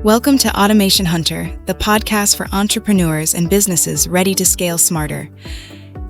Welcome to Automation Hunter, the podcast for entrepreneurs and businesses ready to scale smarter.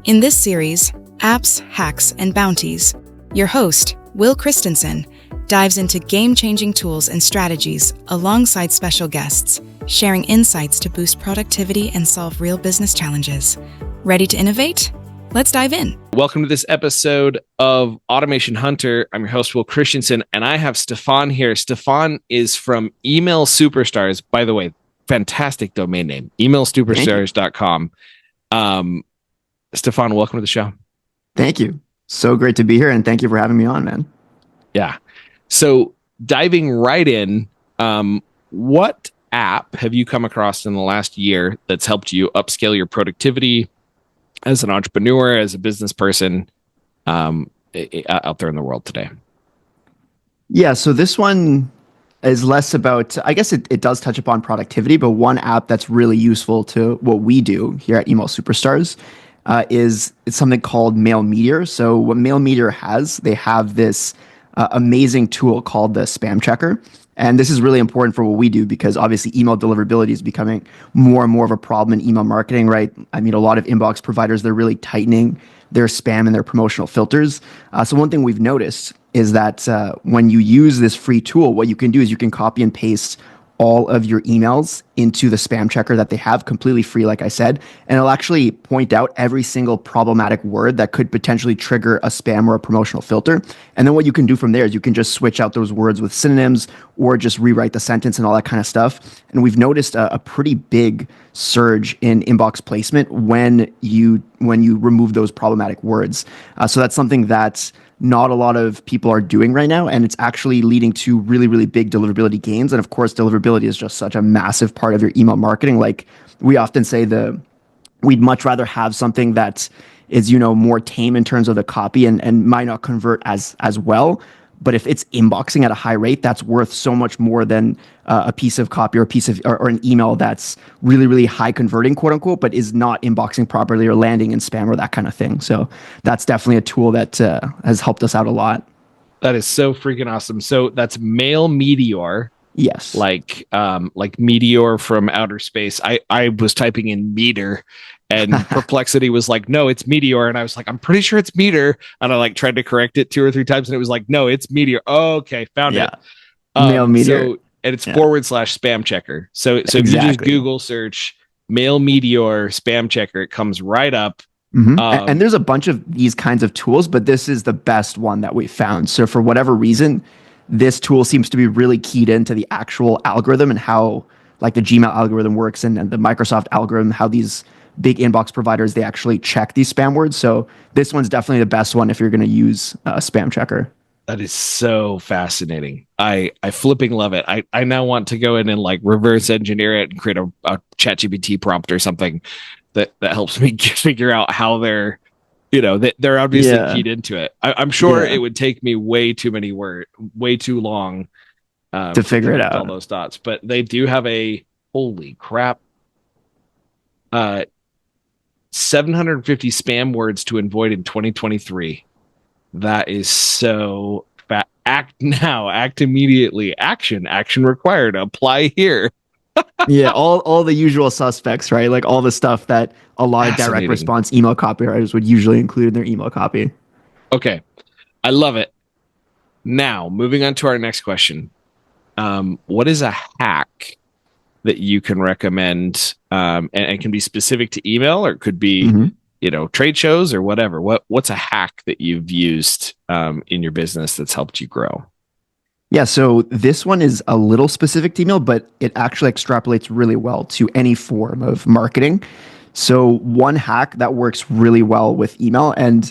In this series, Apps, Hacks, and Bounties, your host, Will Christensen, dives into game-changing tools and strategies alongside special guests, sharing insights to boost productivity and solve real business challenges. Ready to innovate? Let's dive in. Welcome to this episode of Automation Hunter. I'm your host, Will Christensen, and I have Stefan here. Stefan is from Email Superstars. By the way, fantastic domain name, emailsuperstars.com. Stefan, welcome to the show. Thank you. So great to be here, and thank you for having me on, man. Yeah. So diving right in, what app have you come across in the last year that's helped you upscale your productivity as an entrepreneur, as a business person out there in the world today? Yeah, so this one is less about, I guess it does touch upon productivity, but one app that's really useful to what we do here at Email Superstars it's something called Mail Meteor. So what Mail Meteor has, they have this amazing tool called the Spam Checker. And this is really important for what we do because obviously email deliverability is becoming more and more of a problem in email marketing, right? I mean, a lot of inbox providers, they're really tightening their spam and their promotional filters. So one thing we've noticed is that when you use this free tool, what you can do is you can copy and paste all of your emails into the spam checker that they have completely free, like I said, and it'll actually point out every single problematic word that could potentially trigger a spam or a promotional filter. And then what you can do from there is you can just switch out those words with synonyms or just rewrite the sentence and all that kind of stuff. And we've noticed a pretty big surge in inbox placement when you remove those problematic words. So that's something that's not a lot of people are doing right now, and it's actually leading to really, really big deliverability gains. And of course, deliverability is just such a massive part of your email marketing. Like we often say, we'd much rather have something that is, more tame in terms of the copy and might not convert as well. But if it's inboxing at a high rate, that's worth so much more than a piece of copy or a piece of or an email that's really, really high converting, quote unquote, but is not inboxing properly or landing in spam or that kind of thing. So that's definitely a tool that has helped us out a lot. That is so freaking awesome. So that's Mail Meteor. Yes. Like meteor from outer space. I was typing in meter and Perplexity was like, no, it's meteor. And I was like, I'm pretty sure it's meter. And I tried to correct it 2 or 3 times and it was like, no, it's meteor. Oh, okay. Found it. Mail Meteor. And it's / spam checker. So exactly. If you just Google search Mail Meteor spam checker, it comes right up. Mm-hmm. And there's a bunch of these kinds of tools, but this is the best one that we found. So for whatever reason, this tool seems to be really keyed into the actual algorithm and how like the Gmail algorithm works and the Microsoft algorithm, how these big inbox providers, they actually check these spam words. So this one's definitely the best one if you're going to use a spam checker. That is so fascinating. I flipping love it. I now want to go in and reverse engineer it and create a ChatGPT prompt or something that helps me figure out how they're obviously keyed into it. I'm sure it would take me way too long to figure it out, all those dots. But they do have a holy crap, 750 spam words to avoid in 2023. That is so fat. Act now, act immediately, action required, apply here. Yeah, all the usual suspects, right? Like all the stuff that a lot of direct response email copywriters would usually include in their email copy. Okay, I love it. Now, moving on to our next question. What is a hack that you can recommend and can be specific to email, or it could be trade shows or whatever? What's a hack that you've used in your business that's helped you grow? Yeah, so this one is a little specific to email, but it actually extrapolates really well to any form of marketing. So one hack that works really well with email, and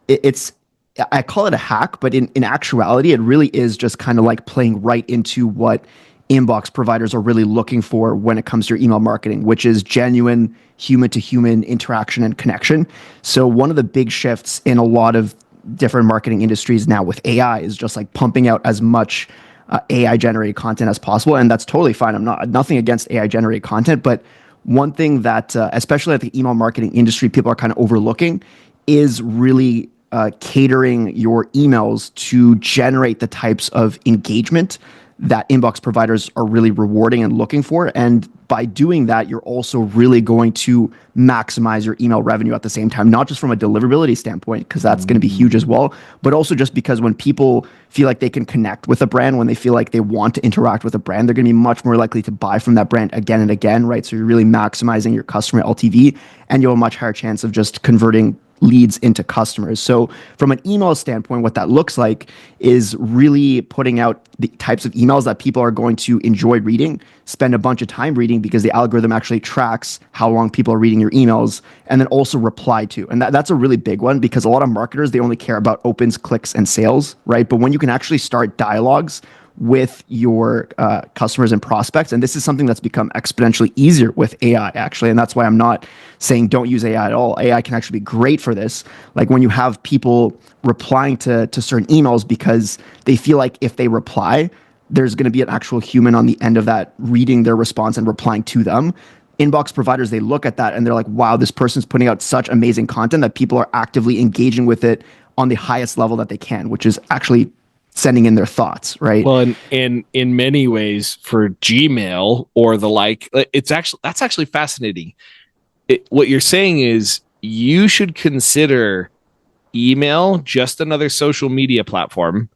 I call it a hack, but in actuality, it really is just kind of like playing right into what inbox providers are really looking for when it comes to your email marketing, which is genuine human-to-human interaction and connection. So one of the big shifts in a lot of different marketing industries now with AI is just pumping out as much AI generated content as possible. And that's totally fine. I'm nothing against AI generated content, but one thing that, especially at the email marketing industry, people are kind of overlooking is really catering your emails to generate the types of engagement that inbox providers are really rewarding and looking for. And by doing that, you're also really going to maximize your email revenue at the same time, not just from a deliverability standpoint, because that's going to be huge as well, but also just because when people feel like they can connect with a brand, when they feel like they want to interact with a brand, they're going to be much more likely to buy from that brand again and again, right? So you're really maximizing your customer LTV, and you have a much higher chance of just converting leads into customers. So from an email standpoint, what that looks like is really putting out the types of emails that people are going to enjoy reading, spend a bunch of time reading, because the algorithm actually tracks how long people are reading your emails, and then also reply to. And that's a really big one, because a lot of marketers, they only care about opens, clicks, and sales, right? But when you can actually start dialogues with your customers and prospects. And this is something that's become exponentially easier with AI, actually. And that's why I'm not saying don't use AI at all. AI can actually be great for this. Like when you have people replying to certain emails because they feel like if they reply, there's going to be an actual human on the end of that reading their response and replying to them. Inbox providers, they look at that and they're like, wow, this person's putting out such amazing content that people are actively engaging with it on the highest level that they can, which is actually sending in their thoughts, right? Well, and in many ways for Gmail or the like, that's actually fascinating. What you're saying is you should consider email just another social media platform.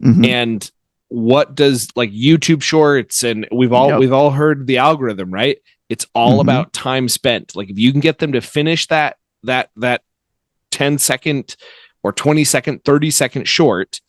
Mm-hmm. And what does like YouTube Shorts, and we've all heard the algorithm, right? It's all about time spent. Like if you can get them to finish that 10-second or 20-second, 30-second short,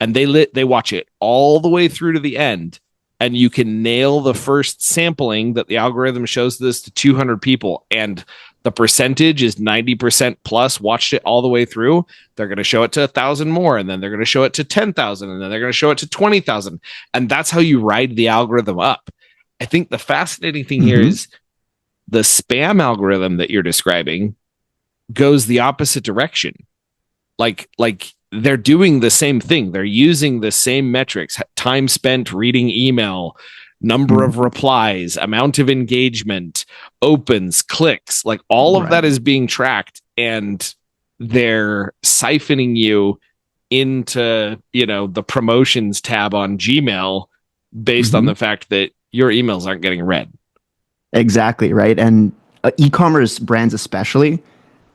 and they watch it all the way through to the end, and you can nail the first sampling that the algorithm shows this to 200 people, and the percentage is 90% plus watched it all the way through, they're going to show it to 1,000 more, and then they're going to show it to 10,000, and then they're going to show it to 20,000. And that's how you ride the algorithm up. I think the fascinating thing here is the spam algorithm that you're describing goes the opposite direction. Like they're doing the same thing. They're using the same metrics: time spent reading email, number of replies, amount of engagement, opens, clicks, like all of that is being tracked, and they're siphoning you into, the promotions tab on Gmail based on the fact that your emails aren't getting read. Exactly, right? And e-commerce brands especially,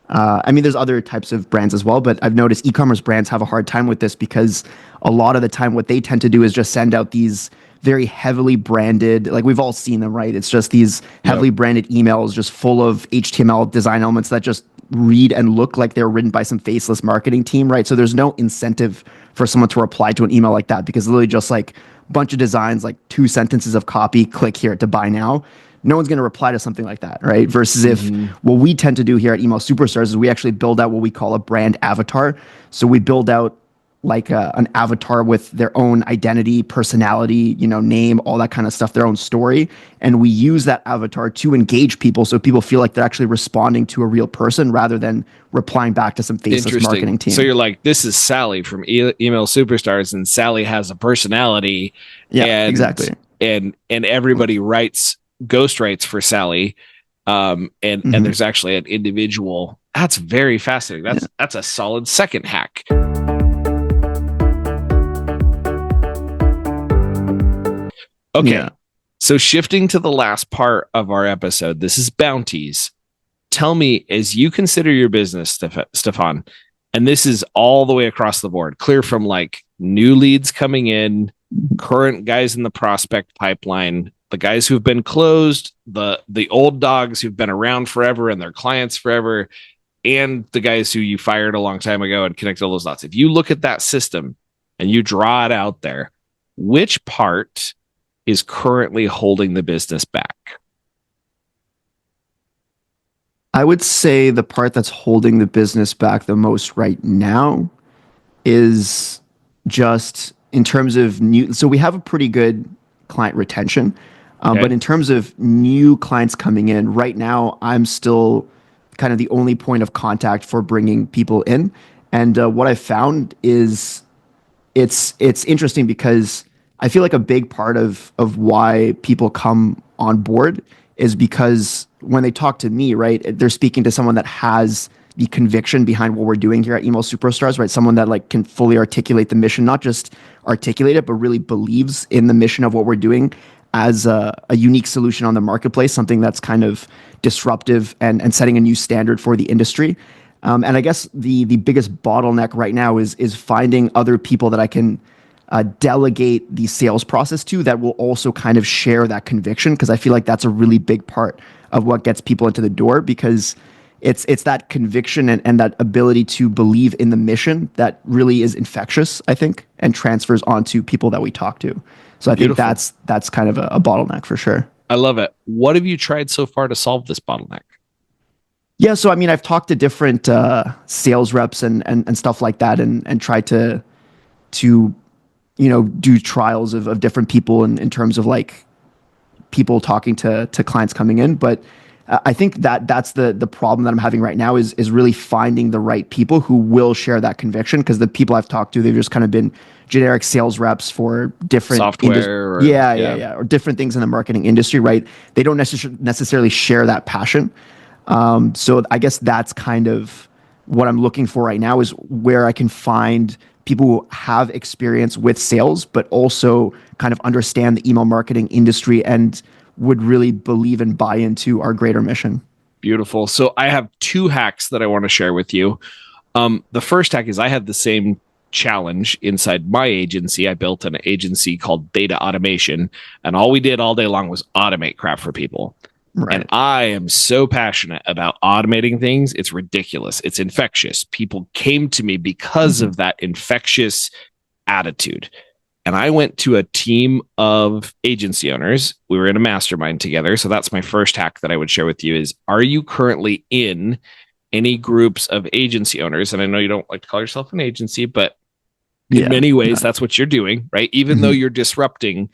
there's other types of brands as well, but I've noticed e-commerce brands have a hard time with this, because a lot of the time what they tend to do is just send out these very heavily branded, like we've all seen them, right? It's just these heavily branded emails just full of HTML design elements that just read and look like they're written by some faceless marketing team, right? So there's no incentive for someone to reply to an email like that, because literally just like a bunch of designs, like 2 sentences of copy, click here to buy now. No one's going to reply to something like that, right? Versus if what we tend to do here at Email Superstars is we actually build out what we call a brand avatar. So we build out like an avatar with their own identity, personality, name, all that kind of stuff, their own story. And we use that avatar to engage people, so people feel like they're actually responding to a real person rather than replying back to some faceless marketing team. So you're like, this is Sally from Email Superstars, and Sally has a personality. Yeah, exactly. And everybody ghost writes for Sally. And there's actually an individual. That's very fascinating. That's a solid second hack. Okay. Yeah. So shifting to the last part of our episode, this is bounties. Tell me, as you consider your business, Stefan, and this is all the way across the board, clear from like new leads coming in, current guys in the prospect pipeline, the guys who've been closed, the old dogs who've been around forever and their clients forever, and the guys who you fired a long time ago, and connect all those dots. If you look at that system and you draw it out there, which part is currently holding the business back? I would say the part that's holding the business back the most right now is just in terms of new. So we have a pretty good client retention, but in terms of new clients coming in right now, I'm still kind of the only point of contact for bringing people in. And what I found is it's interesting, because I feel like a big part of why people come on board is because when they talk to me, right, they're speaking to someone that has the conviction behind what we're doing here at Email Superstars, right? Someone that like can fully articulate the mission, not just articulate it, but really believes in the mission of what we're doing as a unique solution on the marketplace, something that's kind of disruptive and setting a new standard for the industry. And I guess the biggest bottleneck right now is finding other people that I can delegate the sales process to that will also kind of share that conviction, because I feel like that's a really big part of what gets people into the door, because it's that conviction and that ability to believe in the mission that really is infectious, I think, and transfers onto people that we talk to. So I think that's kind of a bottleneck for sure. I love it. What have you tried so far to solve this bottleneck? Yeah, so I mean, I've talked to different sales reps and stuff like that, and tried to do trials of different people in terms of like people talking to clients coming in. But I think that's the problem that I'm having right now is really finding the right people who will share that conviction, because the people I've talked to, they've just kind of been generic sales reps for different software or different things in the marketing industry, right? They don't necessarily share that passion. So I guess that's kind of what I'm looking for right now, is where I can find people who have experience with sales, but also kind of understand the email marketing industry and would really believe and buy into our greater mission. Beautiful. So I have 2 hacks that I want to share with you. The first hack is I had the same challenge inside my agency. I built an agency called Data Automation, and all we did all day long was automate crap for people. Right. And I am so passionate about automating things. It's ridiculous. It's infectious. People came to me because of that infectious attitude. And I went to a team of agency owners. We were in a mastermind together. So that's my first hack that I would share with you is, are you currently in any groups of agency owners? And I know you don't like to call yourself an agency, but in many ways, that's what you're doing, right? Even though you're disrupting,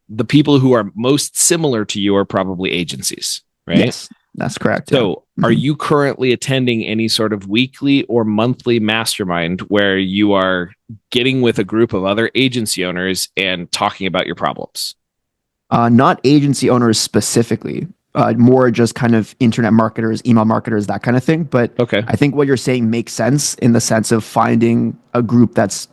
the people who are most similar to you are probably agencies, right? Yes, that's correct. So are you currently attending any sort of weekly or monthly mastermind where you are getting with a group of other agency owners and talking about your problems? Not agency owners specifically, more just kind of internet marketers, email marketers, that kind of thing. But I think what you're saying makes sense in the sense of finding a group that's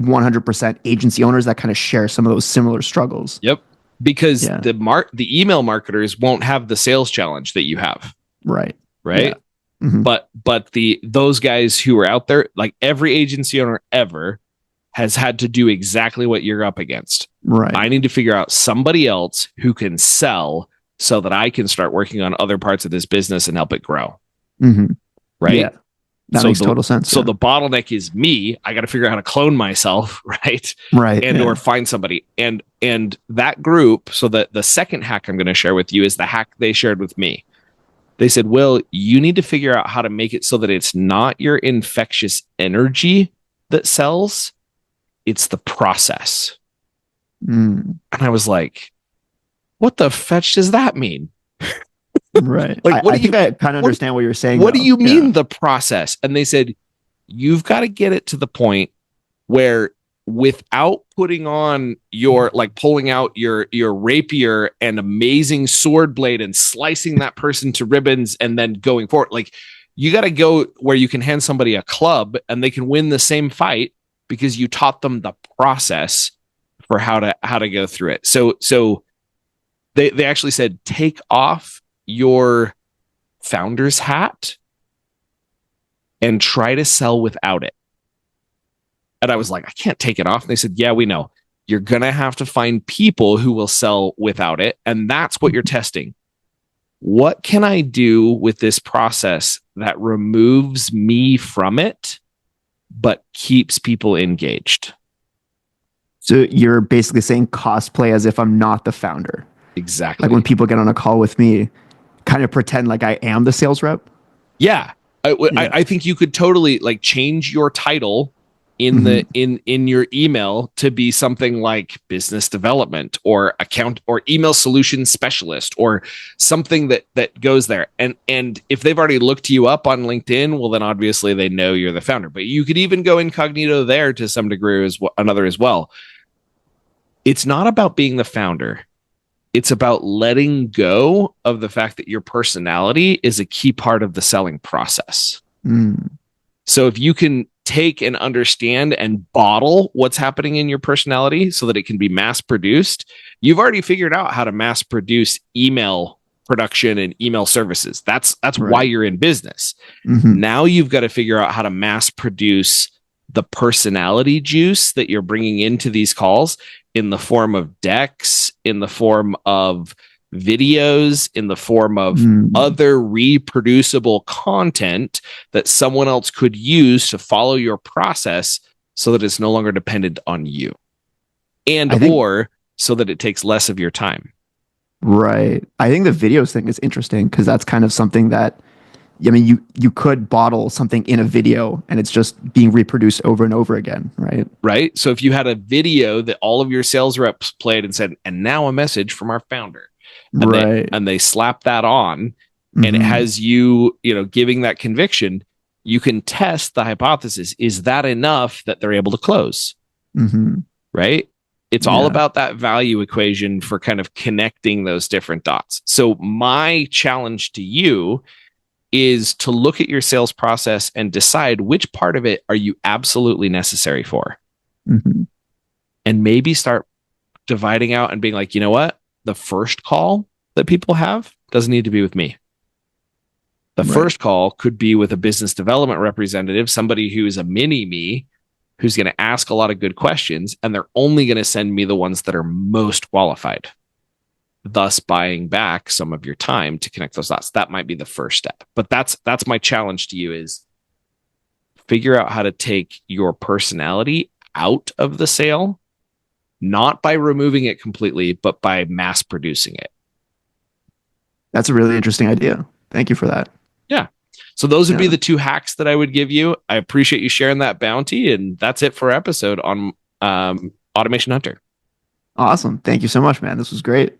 100% agency owners that kind of share some of those similar struggles. Yep. Because the email marketers won't have the sales challenge that you have. Right. Yeah. But those guys who are out there, like every agency owner ever has had to do exactly what you're up against. Right. I need to figure out somebody else who can sell so that I can start working on other parts of this business and help it grow. Right. Yeah. That makes total sense. So the bottleneck is me. I got to figure out how to clone myself, right? Right. And or find somebody. And that group, so that the second hack I'm going to share with you is the hack they shared with me. They said, Will, you need to figure out how to make it so that it's not your infectious energy that sells, it's the process. And I was like, what the fetch does that mean? Right. Like, I think I kind of understand what you're saying. What do you mean the process? And they said, you've got to get it to the point where without putting on your, like pulling out your rapier and amazing sword blade and slicing that person to ribbons and then going forward, like you got to go where you can hand somebody a club and they can win the same fight because you taught them the process for how to go through it. So they actually said, take off your founder's hat and try to sell without it. And I was like, I can't take it off. And they said, yeah, we know. You're going to have to find people who will sell without it. And that's what you're testing. What can I do with this process that removes me from it, but keeps people engaged? So you're basically saying cosplay as if I'm not the founder. Exactly. Like when people get on a call with me, kind of pretend like I am the sales rep. Yeah. I think you could totally like change your title in the in your email to be something like business development or account or email solutions specialist or something that goes there. And if they've already looked you up on LinkedIn, well, then obviously they know you're the founder. But you could even go incognito there to some degree as well. It's not about being the founder. It's about letting go of the fact that your personality is a key part of the selling process. Mm. So if you can take and understand and bottle what's happening in your personality so that it can be mass produced, you've already figured out how to mass produce email production and email services. That's why Right. you're in business. Hmm. Now you've got to figure out how to mass produce the personality juice that you're bringing into these calls in the form of decks, in the form of videos, in the form of Mm. other reproducible content that someone else could use to follow your process so that it's no longer dependent on you and I think or so that it takes less of your time. right. I think the videos thing is interesting because that's kind of something that I mean you could bottle something in a video and it's just being reproduced over and over again, right? Right. So if you had a video that all of your sales reps played and said, and now a message from our founder, Right. and they slap that on, and it Hmm. has you, giving that conviction, you can test the hypothesis. Is that enough that they're able to close? Hmm. Right. It's all Yeah. about that value equation for kind of connecting those different dots. So my challenge to you is to look at your sales process and decide which part of it are you absolutely necessary for, Hmm. and maybe start dividing out and being like, you know what? The first call that people have doesn't need to be with me. The Right. first call could be with a business development representative, somebody who is a mini me, who's going to ask a lot of good questions, and they're only going to send me the ones that are most qualified, thus buying back some of your time to connect those dots. That might be the first step. But that's my challenge to you is figure out how to take your personality out of the sale, not by removing it completely, but by mass producing it. That's a really interesting idea. Thank you for that. Yeah. So those would be Yeah. the two hacks that I would give you. I appreciate you sharing that bounty. And that's it for our episode on Automation Hunter. Awesome. Thank you so much, man. This was great.